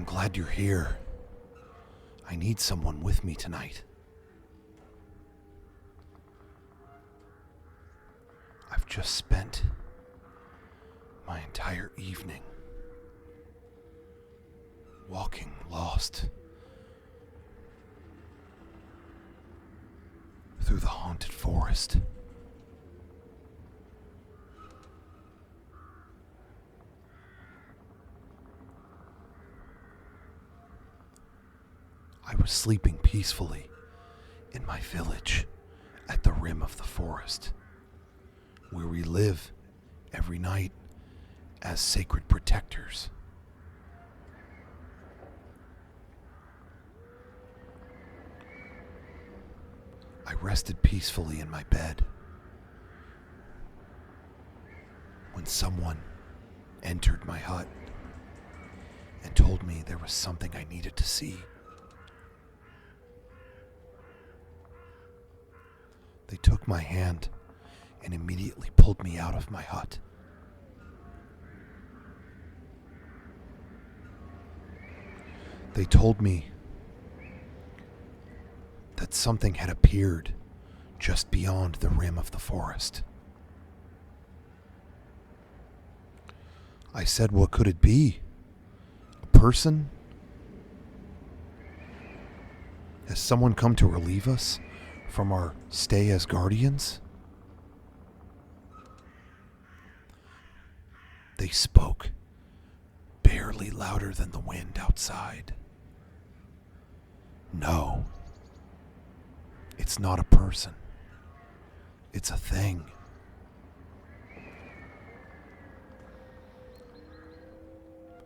glad you're here. I need someone with me tonight. I've just spent my entire evening walking lost through the haunted forest. I was sleeping peacefully in my village at the rim of the forest, where we live every night as sacred protectors. I rested peacefully in my bed when someone entered my hut and told me there was something I needed to see. They took my hand and immediately pulled me out of my hut. They told me that something had appeared just beyond the rim of the forest. I said, what could it be? A person? Has someone come to relieve us from our stay as guardians? They spoke, barely louder than the wind outside. No, it's not a person. It's a thing.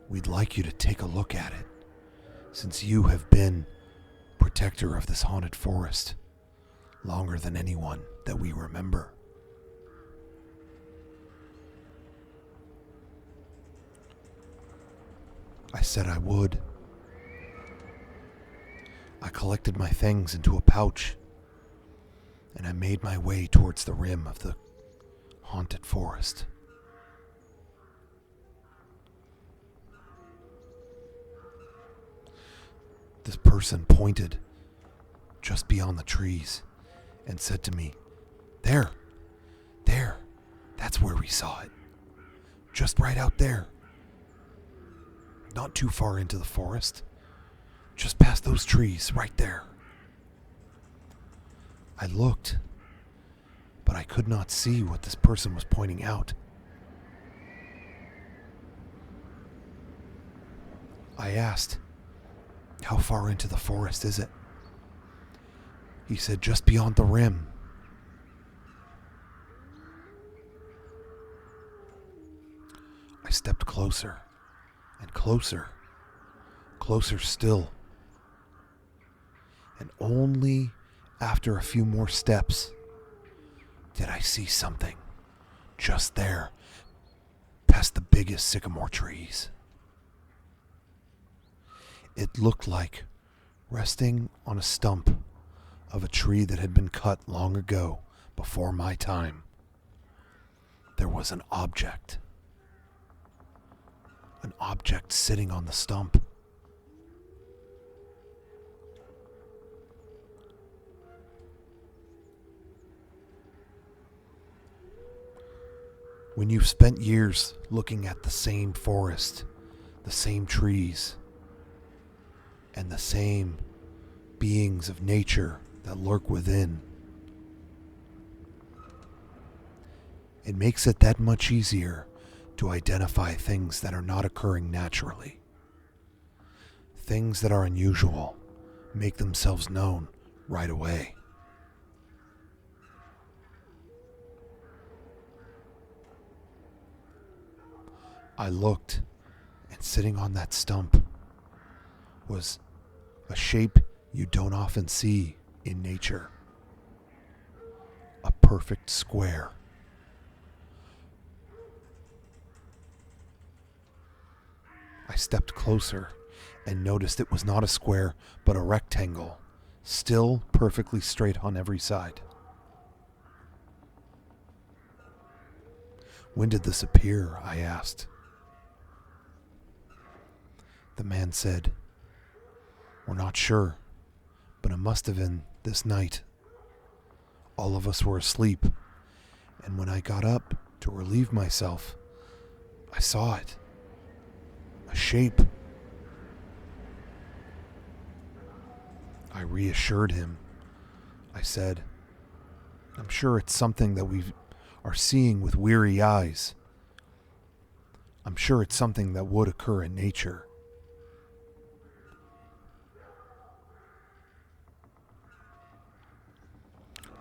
We'd like you to take a look at it, since you have been protector of this haunted forest longer than anyone that we remember. I said I would. I collected my things into a pouch, and I made my way towards the rim of the haunted forest. This person pointed just beyond the trees and said to me, There, that's where we saw it. Just right out there. Not too far into the forest. Just past those trees, right there. I looked, but I could not see what this person was pointing out. I asked, how far into the forest is it? He said, just beyond the rim. I stepped closer and closer, closer still. And only after a few more steps did I see something just there, past the biggest sycamore trees. It looked like resting on a stump of a tree that had been cut long ago, before my time. There was an object sitting on the stump. When you've spent years looking at the same forest, the same trees, and the same beings of nature that lurk within, it makes it that much easier to identify things that are not occurring naturally. Things that are unusual make themselves known right away. I looked, and sitting on that stump was a shape you don't often see in nature. A perfect square. I stepped closer and noticed it was not a square, but a rectangle, still perfectly straight on every side. When did this appear? I asked. The man said, "We're not sure, but it must have been this night. All of us were asleep, and when I got up to relieve myself, I saw it. A shape." I reassured him. I said, "I'm sure it's something that we are seeing with weary eyes. I'm sure it's something that would occur in nature."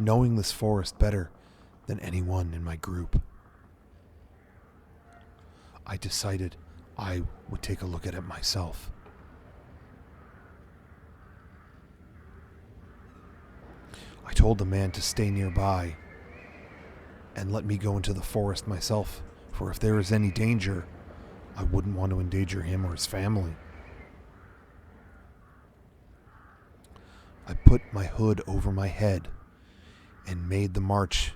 Knowing this forest better than anyone in my group, I decided I would take a look at it myself. I told the man to stay nearby and let me go into the forest myself, for if there is any danger, I wouldn't want to endanger him or his family. I put my hood over my head and made the march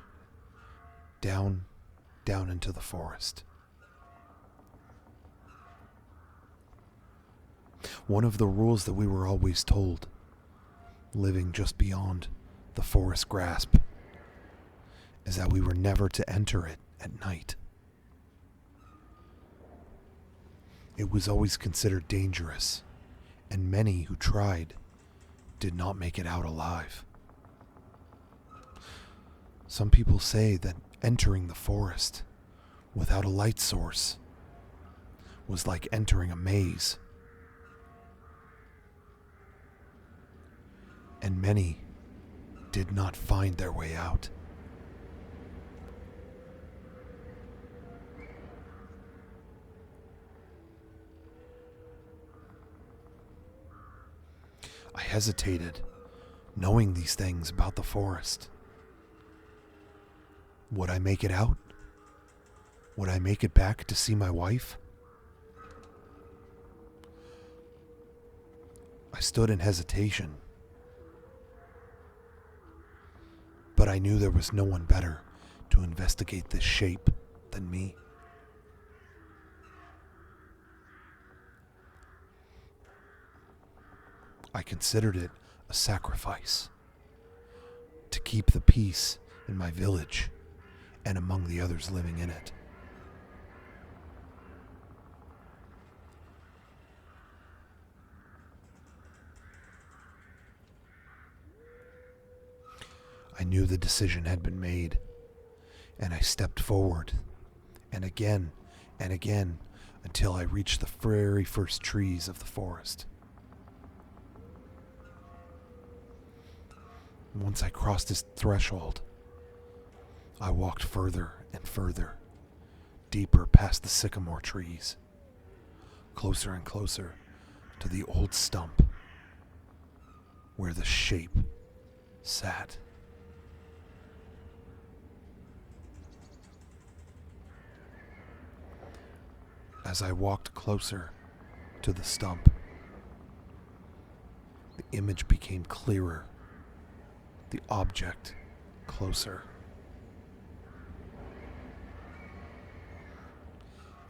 down into the forest. One of the rules that we were always told, living just beyond the forest grasp, is that we were never to enter it at night. It was always considered dangerous, and many who tried did not make it out alive. Some people say that entering the forest without a light source was like entering a maze, and many did not find their way out. I hesitated, knowing these things about the forest. Would I make it out? Would I make it back to see my wife? I stood in hesitation, but I knew there was no one better to investigate this shape than me. I considered it a sacrifice to keep the peace in my village and among the others living in it. I knew the decision had been made, and I stepped forward, and again, until I reached the very first trees of the forest. Once I crossed this threshold, I walked further and further, deeper past the sycamore trees, closer and closer to the old stump where the shape sat. As I walked closer to the stump, the image became clearer, the object closer.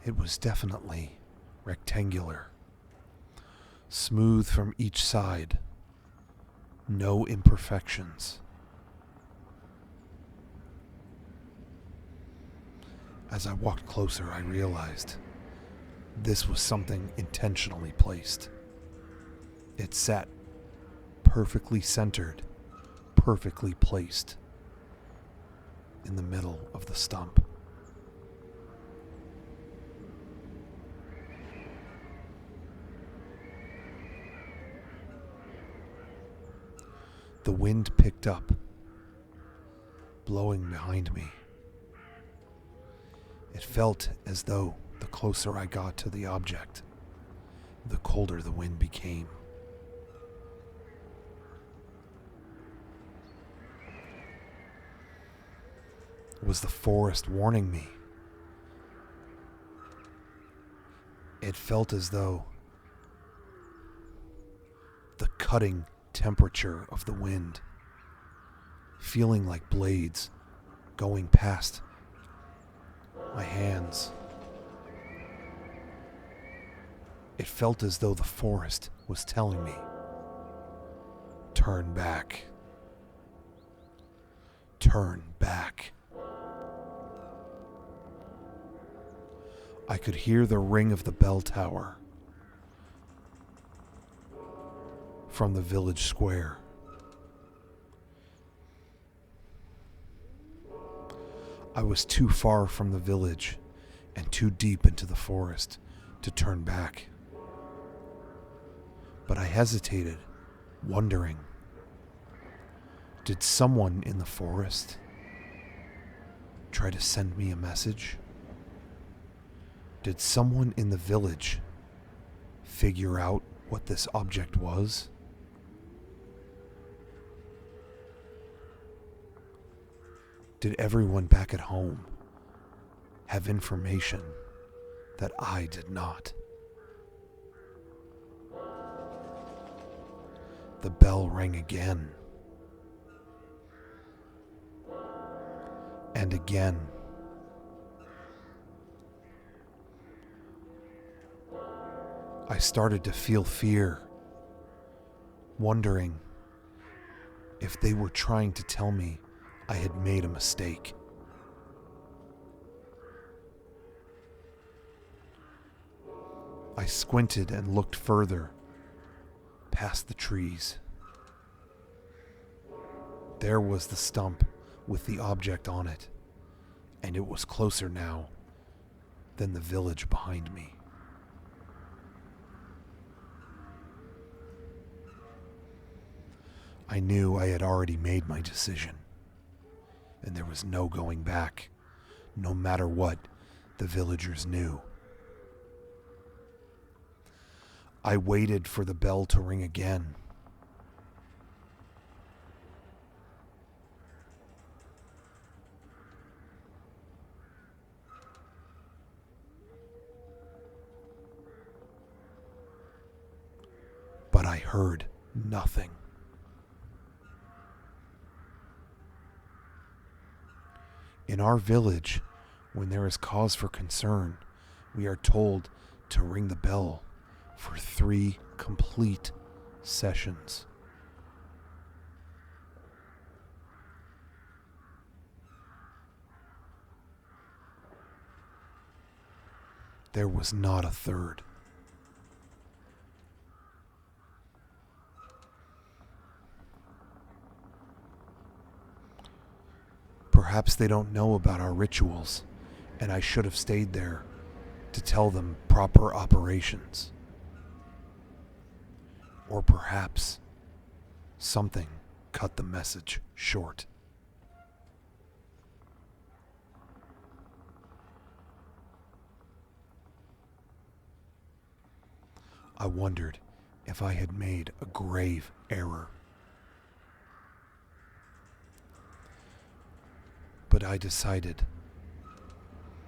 It was definitely rectangular, smooth from each side, no imperfections. As I walked closer, I realized this was something intentionally placed. It sat perfectly centered, perfectly placed in the middle of the stump. The wind picked up, blowing behind me. It felt as though the closer I got to the object, the colder the wind became. Was the forest warning me? It felt as though the cutting temperature of the wind, feeling like blades going past my hands, It felt as though the forest was telling me, turn back. Turn back. I could hear the ring of the bell tower from the village square. I was too far from the village and too deep into the forest to turn back. But I hesitated, wondering, did someone in the forest try to send me a message? Did someone in the village figure out what this object was? Did everyone back at home have information that I did not? The bell rang again. And again. I started to feel fear, wondering if they were trying to tell me I had made a mistake. I squinted and looked further, past the trees. There was the stump with the object on it, and it was closer now than the village behind me. I knew I had already made my decision, and there was no going back, no matter what the villagers knew. I waited for the bell to ring again. But I heard nothing. In our village, when there is cause for concern, we are told to ring the bell for 3 complete sessions. There was not a third. Perhaps they don't know about our rituals, and I should have stayed there to tell them proper operations. Or perhaps something cut the message short. I wondered if I had made a grave error. But I decided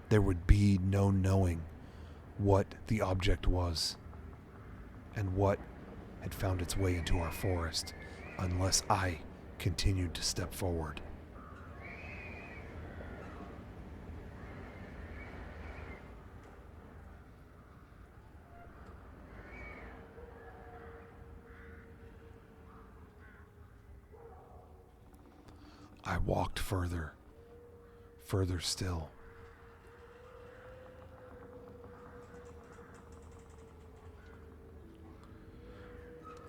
there would be no knowing what the object was and what had found its way into our forest unless I continued to step forward. I walked further still.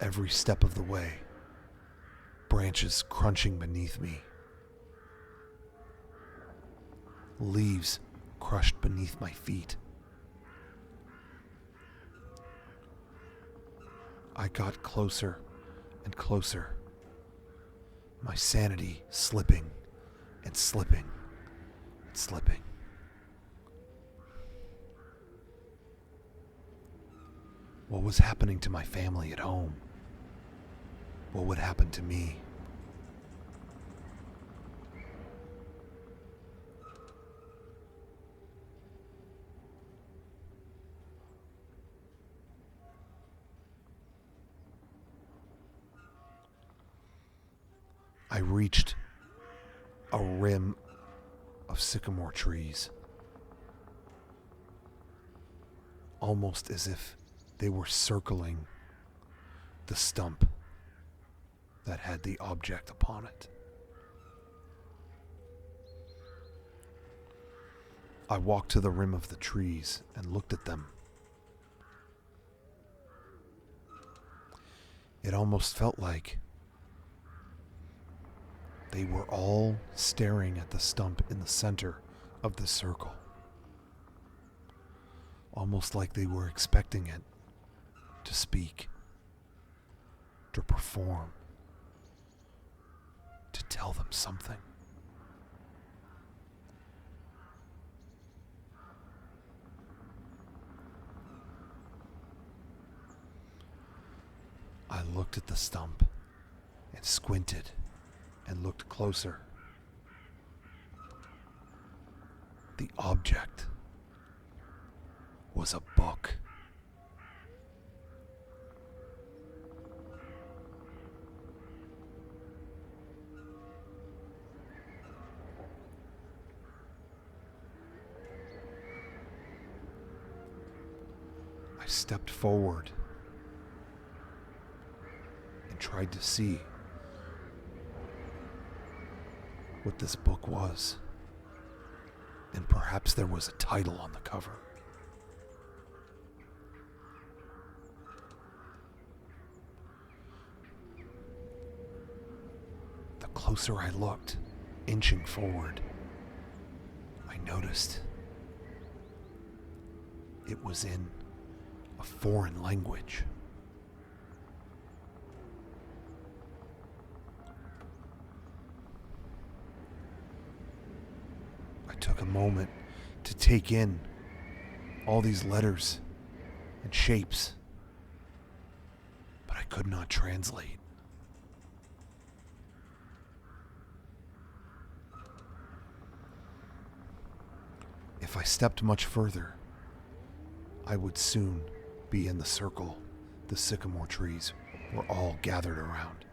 Every step of the way, branches crunching beneath me, leaves crushed beneath my feet. I got closer and closer, my sanity slipping and slipping and slipping. What was happening to my family at home? What would happen to me? I reached a rim of sycamore trees, almost as if They were circling the stump that had the object upon it. I walked to the rim of the trees and looked at them. It almost felt like they were all staring at the stump in the center of the circle. Almost like they were expecting it to speak, to perform, to tell them something. I looked at the stump and squinted and looked closer. The object was a book. I stepped forward and tried to see what this book was. And perhaps there was a title on the cover. The closer I looked, inching forward, I noticed it was in a foreign language. I took a moment to take in all these letters and shapes, but I could not translate. If I stepped much further, I would soon be in the circle the sycamore trees were all gathered around.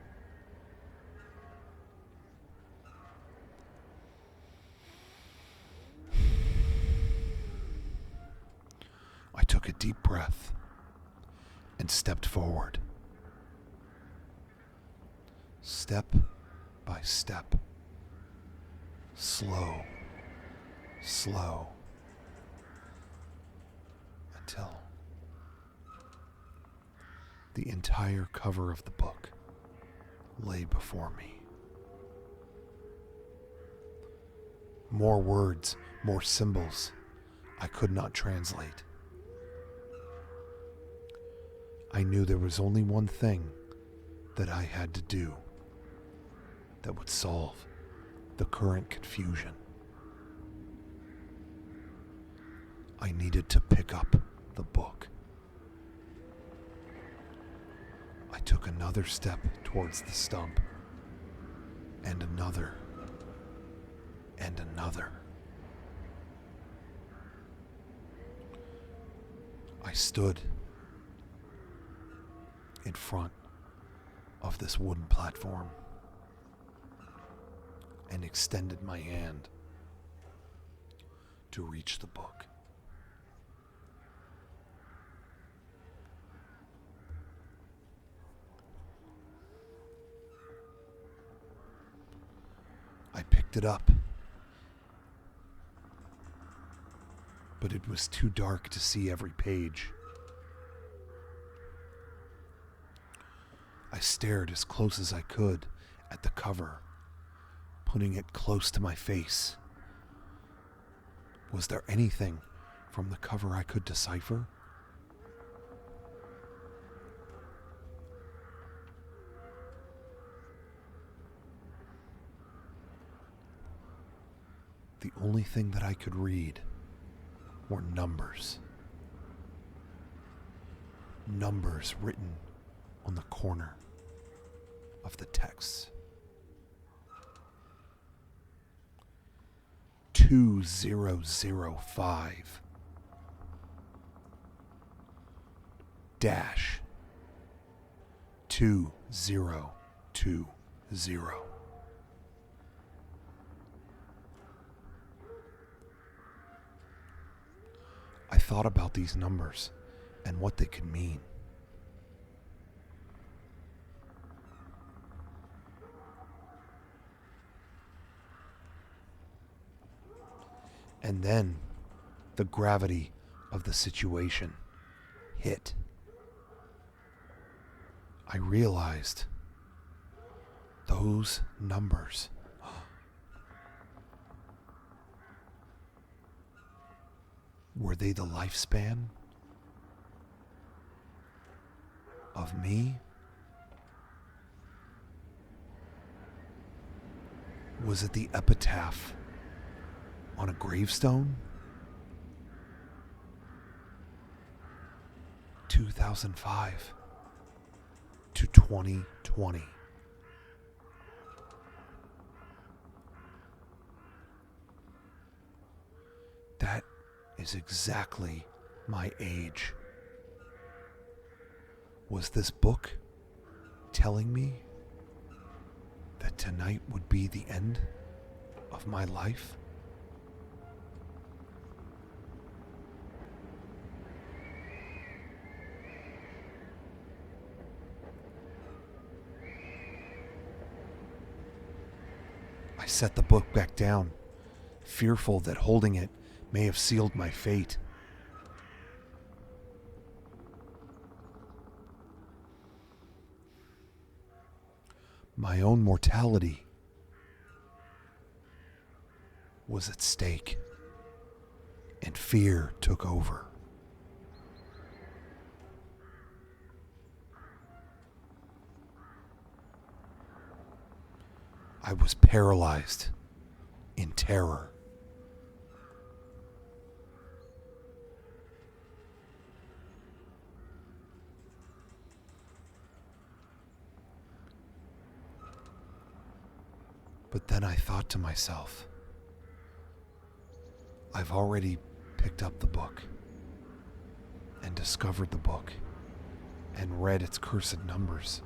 I took a deep breath and stepped forward. Step by step. Slow, slow. Until the entire cover of the book lay before me. More words, more symbols I could not translate. I knew there was only one thing that I had to do that would solve the current confusion. I needed to pick up the book. I took another step towards the stump, and another, and another. I stood in front of this wooden platform and extended my hand to reach the book. I picked it up, but it was too dark to see every page. I stared as close as I could at the cover, putting it close to my face. Was there anything from the cover I could decipher? The only thing that I could read were numbers. Numbers written on the corner of the text. 2005 dash 2020. I thought about these numbers and what they could mean. And then the gravity of the situation hit. I realized those numbers were they the lifespan of me? Was it the epitaph on a gravestone? 2005 to 2020. That is exactly my age. Was this book telling me that tonight would be the end of my life? I set the book back down, fearful that holding it may have sealed my fate. My own mortality was at stake, and fear took over. I was paralyzed in terror. But then I thought to myself, I've already picked up the book and discovered the book and read its cursed numbers.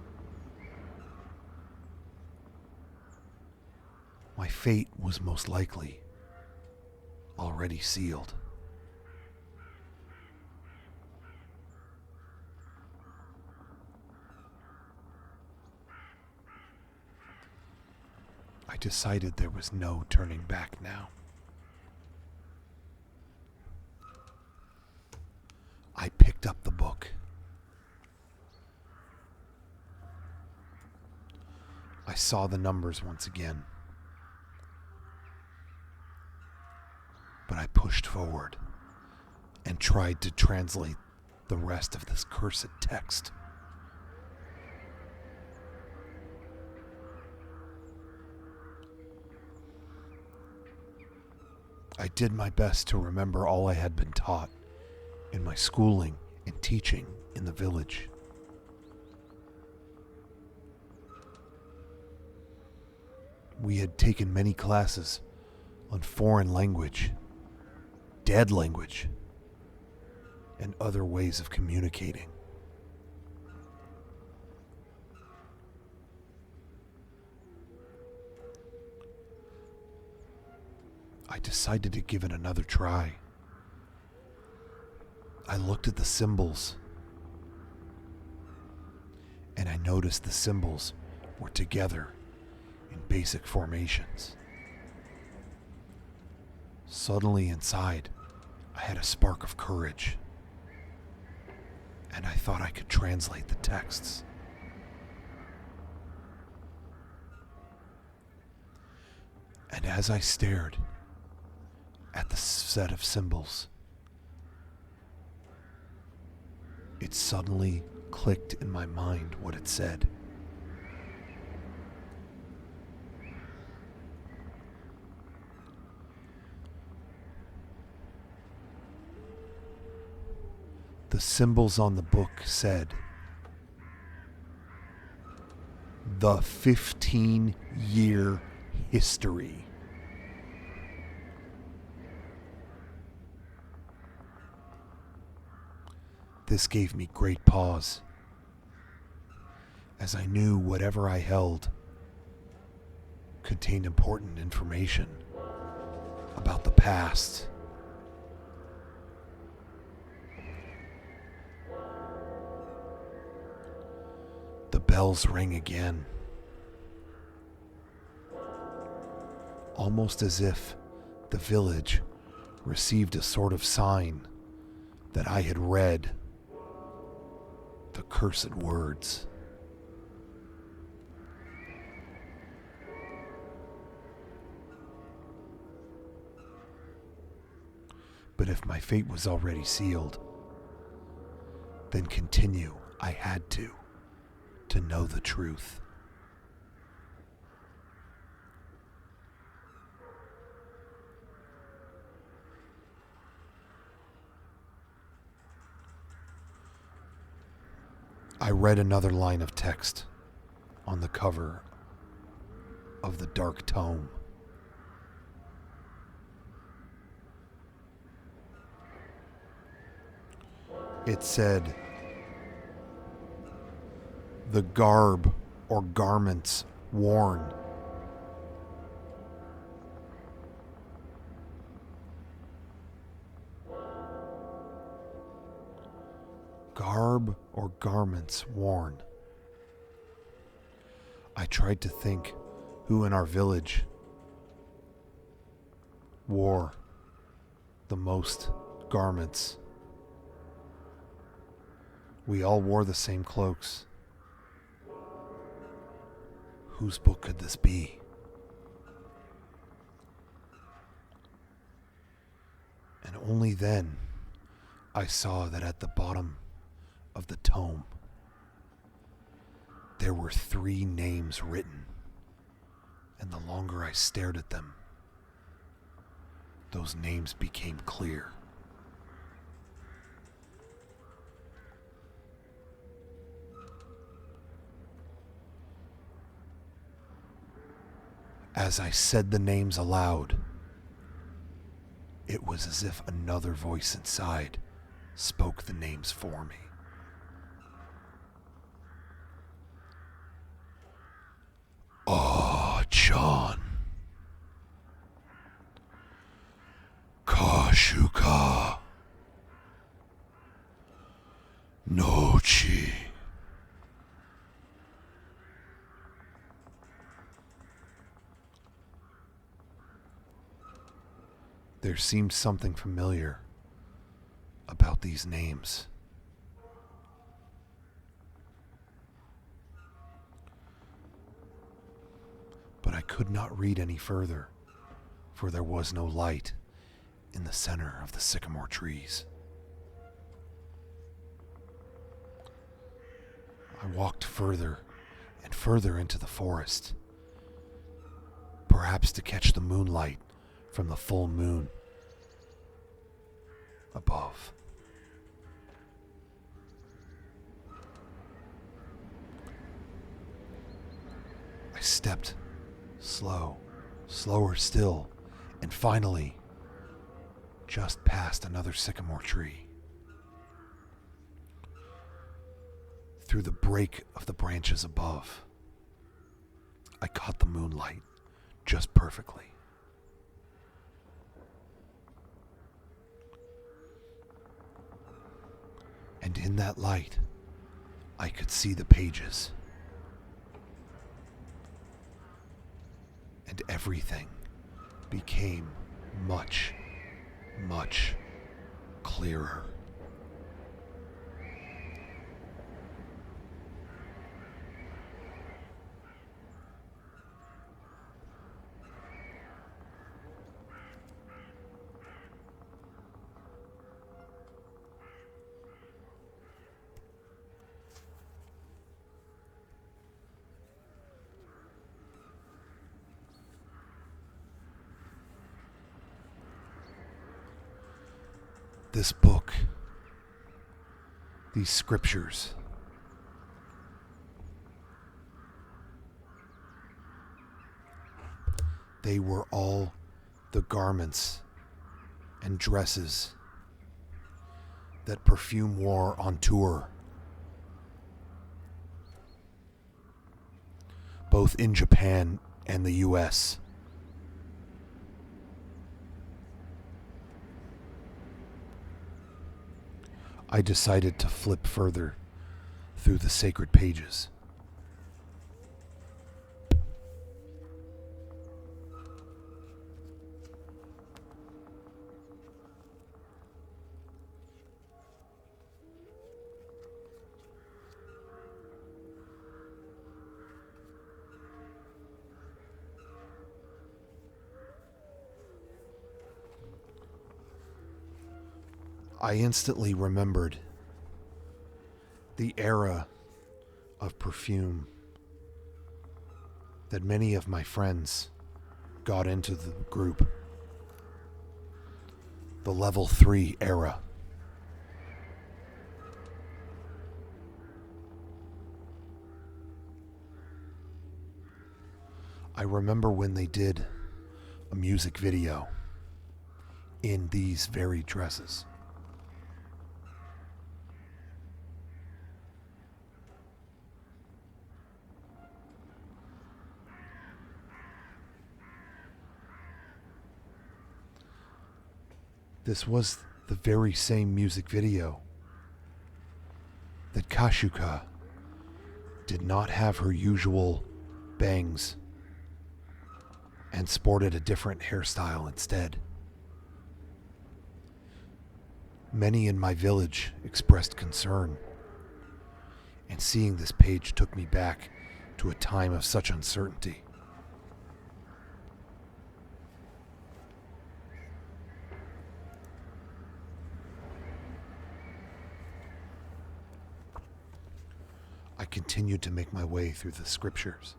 My fate was most likely already sealed. I decided there was no turning back now. I picked up the book. I saw the numbers once again. But I pushed forward and tried to translate the rest of this cursed text. I did my best to remember all I had been taught in my schooling and teaching in the village. We had taken many classes on foreign language, dead language, and other ways of communicating. I decided to give it another try. I looked at the symbols, and I noticed the symbols were together in basic formations. Suddenly inside, I had a spark of courage, and I thought I could translate the texts. And as I stared at the set of symbols, it suddenly clicked in my mind what it said. The symbols on the book said, "The 15-year history." This gave me great pause, as I knew whatever I held contained important information about the past. The bells ring again, almost as if the village received a sort of sign that I had read the cursed words. But if my fate was already sealed, then continue I had to know the truth. I read another line of text on the cover of the dark tome. It said, "The garb or garments worn garb or garments worn." I tried to think who in our village wore the most garments. We all wore the same cloaks. Whose book could this be? And only then I saw that at the bottom of the tome there were 3 names written, and the longer I stared at them, those names became clear. As I said the names aloud, it was as if another voice inside spoke the names for me. Oh, John. Kashuka. Nochi. There seemed something familiar about these names. But I could not read any further, for there was no light in the center of the sycamore trees. I walked further and further into the forest, perhaps to catch the moonlight from the full moon above. I stepped slower still, and finally just past another sycamore tree. Through the break of the branches above, I caught the moonlight just perfectly. And in that light, I could see the pages. And everything became much, much clearer. This book, these scriptures, they were all the garments and dresses that Perfume wore on tour, both in Japan and the US. I decided to flip further through the sacred pages. I instantly remembered the era of perfume that many of my friends got into the group. The level 3 era. I remember when they did a music video in these very dresses. This was the very same music video that Kashuka did not have her usual bangs and sported a different hairstyle instead. Many in my village expressed concern, and seeing this page took me back to a time of such uncertainty. I continued to make my way through the scriptures.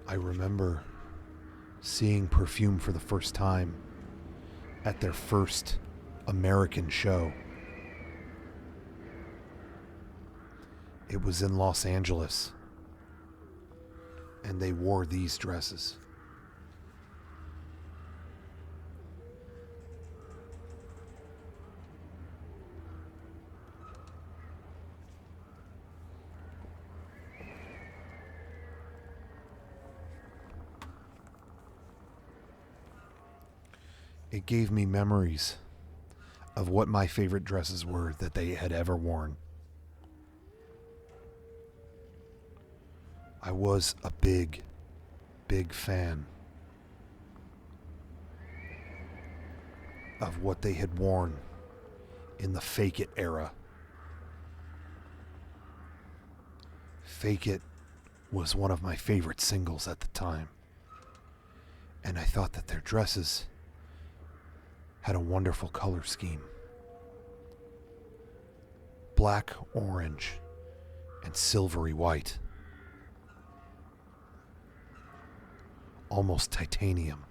I remember seeing Perfume for the first time at their first American show. It was in Los Angeles, and they wore these dresses. It gave me memories of what my favorite dresses were that they had ever worn. I was a big, big fan of what they had worn in the Fake It era. Fake It was one of my favorite singles at the time, and I thought that their dresses had a wonderful color scheme. Black, orange, and silvery white. Almost titanium.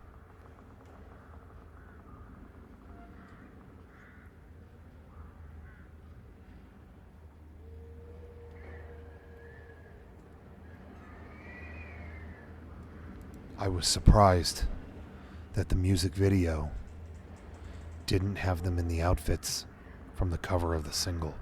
I was surprised that the music video didn't have them in the outfits from the cover of the single.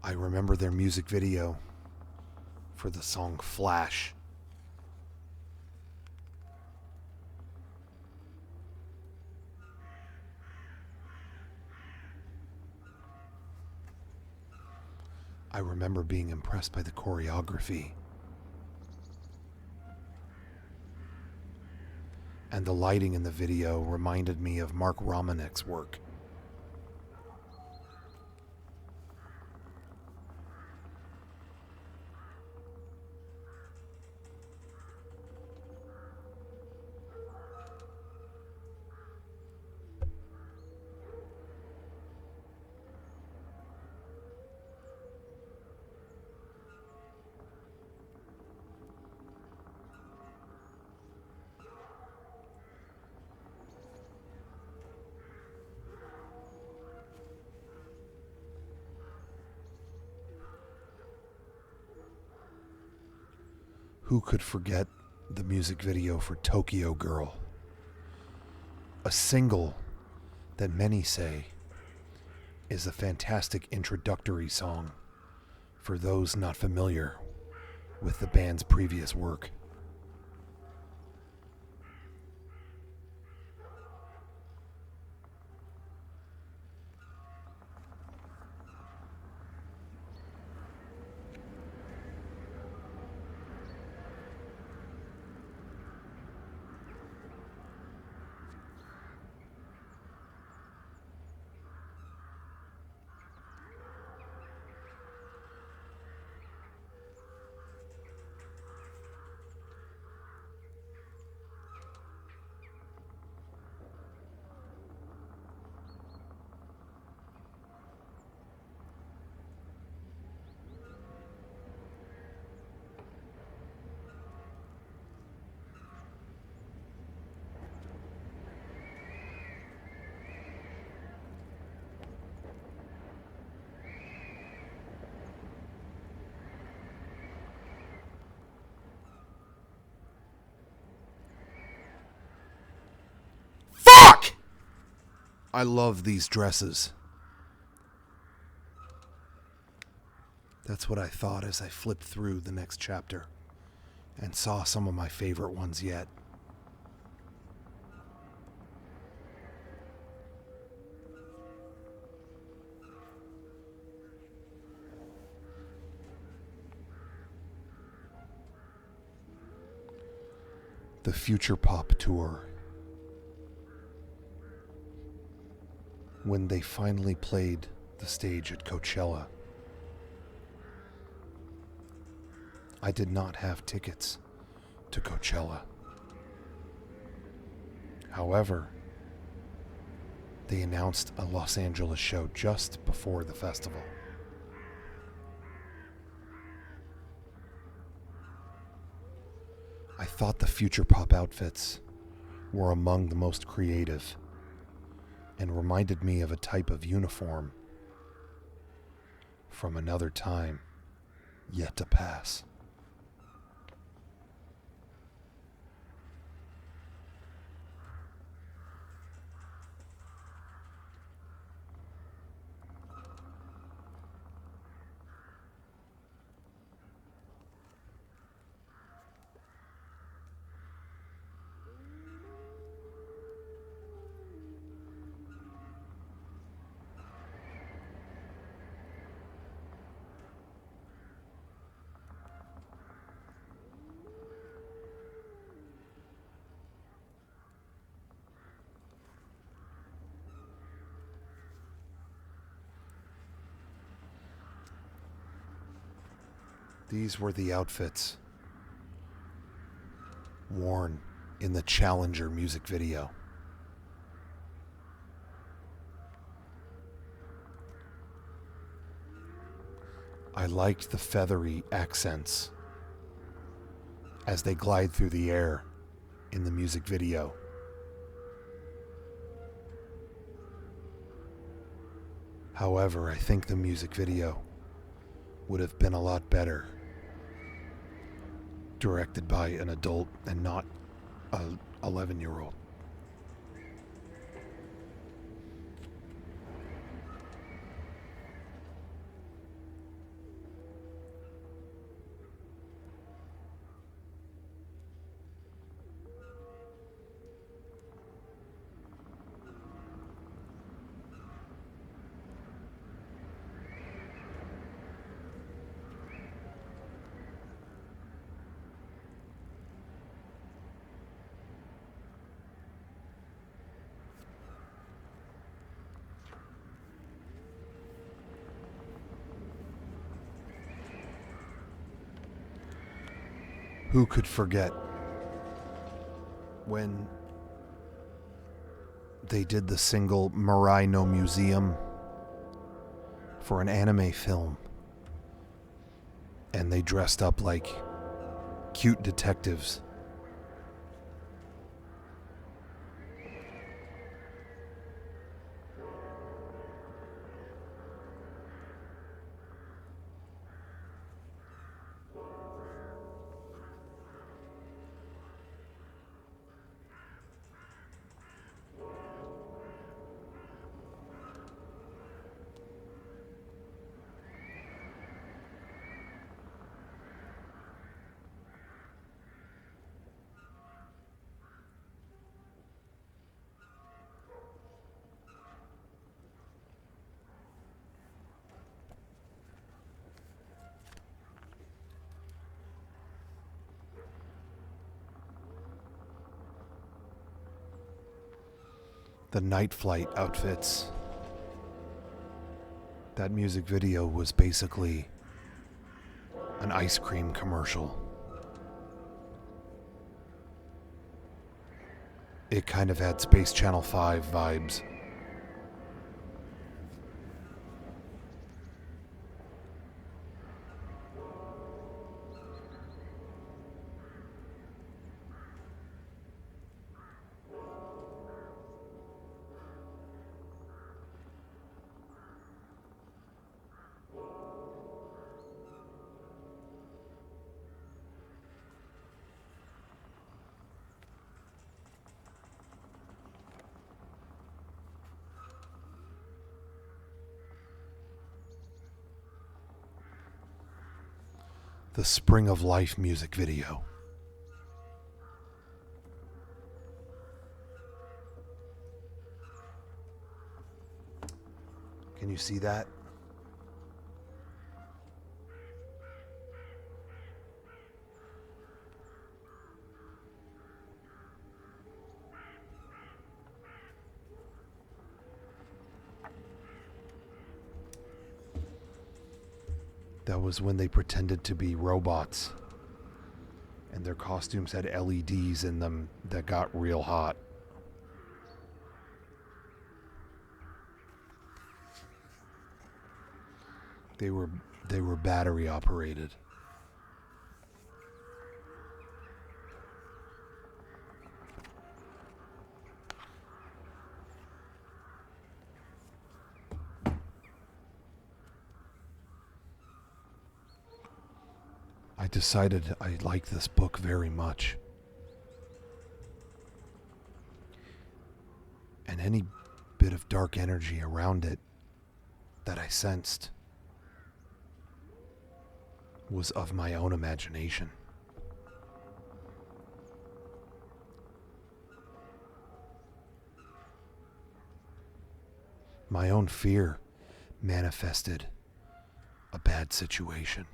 I remember their music video for the song Flash. I remember being impressed by the choreography and the lighting in the video reminded me of Mark Romanek's work. Who could forget the music video for Tokyo Girl? A single that many say is a fantastic introductory song for those not familiar with the band's previous work. Fuck! I love these dresses. That's what I thought as I flipped through the next chapter and saw some of my favorite ones yet. The Futureprobe tour. When they finally played the stage at Coachella, I did not have tickets to Coachella. However, they announced a Los Angeles show just before the festival. I thought the Futureprobe outfits were among the most creative and reminded me of a type of uniform from another time yet to pass. These were the outfits worn in the Challenger music video. I liked the feathery accents as they glide through the air in the music video. However, I think the music video would have been a lot better directed by an adult and not a 11-year-old. Who could forget when they did the single Mirai no Museum for an anime film and they dressed up like cute detectives? the night flight outfits. That music video was basically an ice cream commercial. It kind of had Space Channel 5 vibes. The Spring of Life music video. Can you see that? That was when they pretended to be robots, and their costumes had LEDs in them that got real hot. They were battery operated. I decided I liked this book very much. And any bit of dark energy around it that I sensed was of my own imagination. My own fear manifested a bad situation,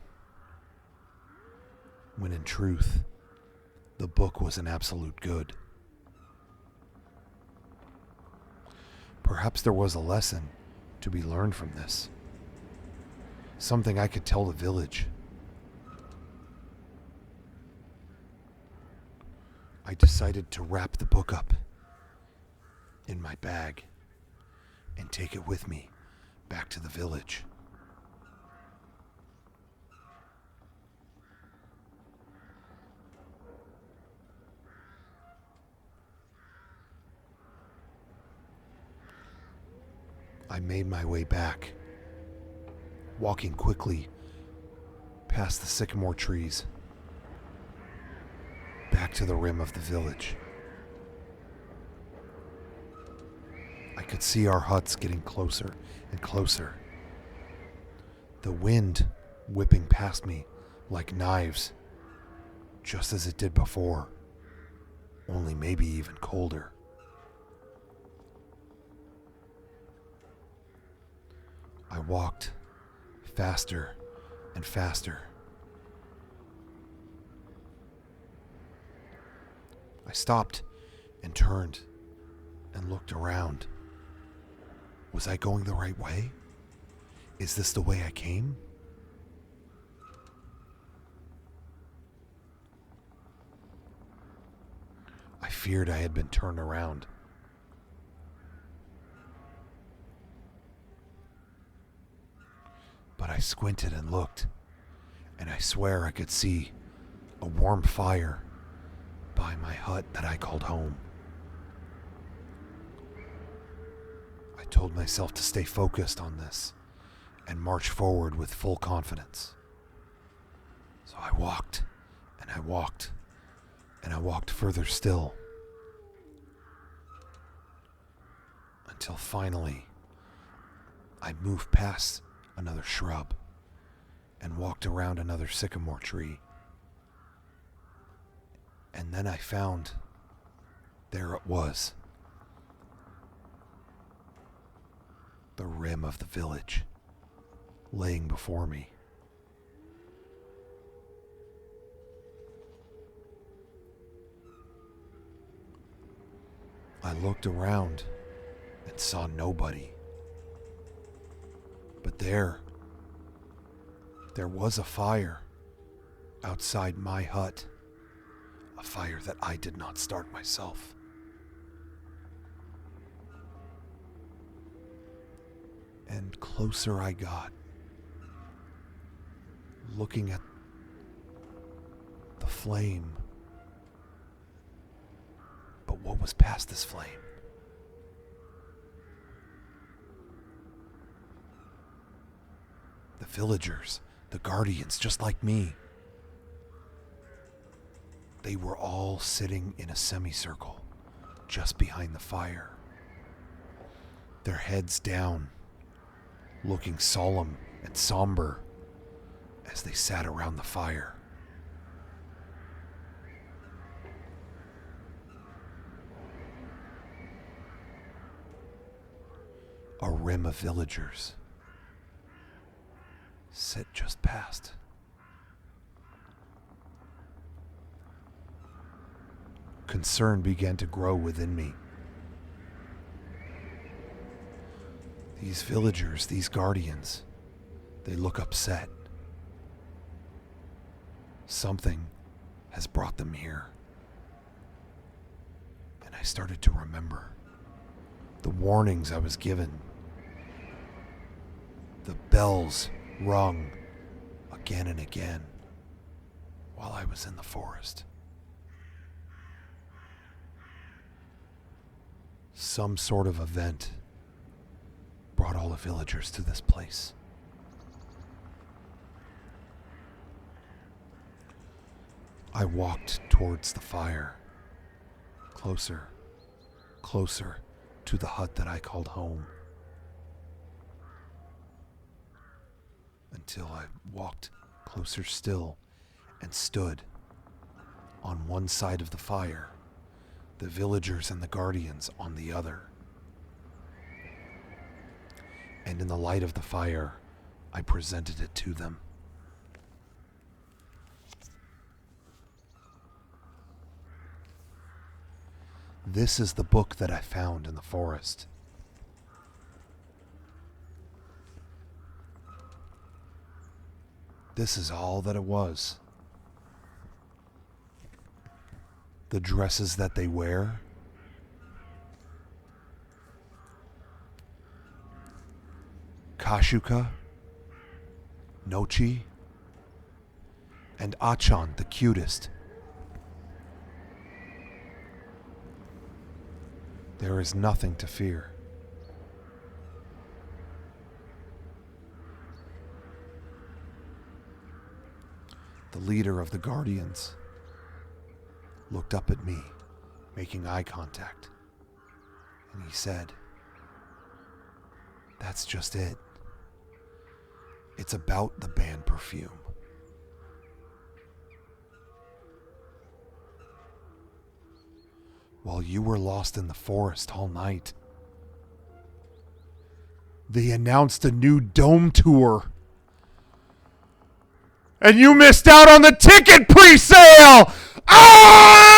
when in truth, the book was an absolute good. Perhaps there was a lesson to be learned from this. Something I could tell the village. I decided to wrap the book up in my bag and take it with me back to the village. I made my way back, walking quickly past the sycamore trees, back to the rim of the village. I could see our huts getting closer and closer. The wind whipping past me like knives, just as it did before, only maybe even colder. I walked faster and faster. I stopped and turned and looked around. Was I going the right way? Is this the way I came? I feared I had been turned around. But I squinted and looked, and I swear I could see a warm fire by my hut that I called home. I told myself to stay focused on this and march forward with full confidence. So I walked, and I walked, and I walked further still, until finally I moved past another shrub and walked around another sycamore tree. And then I found, there it was, the rim of the village laying before me. I looked around and saw nobody. But there was a fire outside my hut, a fire that I did not start myself. And closer I got, looking at the flame. But what was past this flame? The villagers, the guardians, just like me. They were all sitting in a semicircle just behind the fire, their heads down, looking solemn and somber as they sat around the fire. A rim of villagers sit just past. Concern began to grow within me. These villagers, these guardians, they look upset. Something has brought them here. And I started to remember the warnings I was given. The bells rung again and again while I was in the forest. Some sort of event brought all the villagers to this place. I walked towards the fire, closer, closer to the hut that I called home, until I walked closer still and stood on one side of the fire, the villagers and the guardians on the other. And in the light of the fire, I presented it to them. This is the book that I found in the forest. This is all that it was. The dresses that they wear, Kashuka, Nochi, and Achan, the cutest. There is nothing to fear. The leader of the Guardians looked up at me, making eye contact, and he said, "That's just it. It's about the banned perfume." While you were lost in the forest all night, they announced a new Dome tour. And you missed out on the ticket pre-sale! Ah!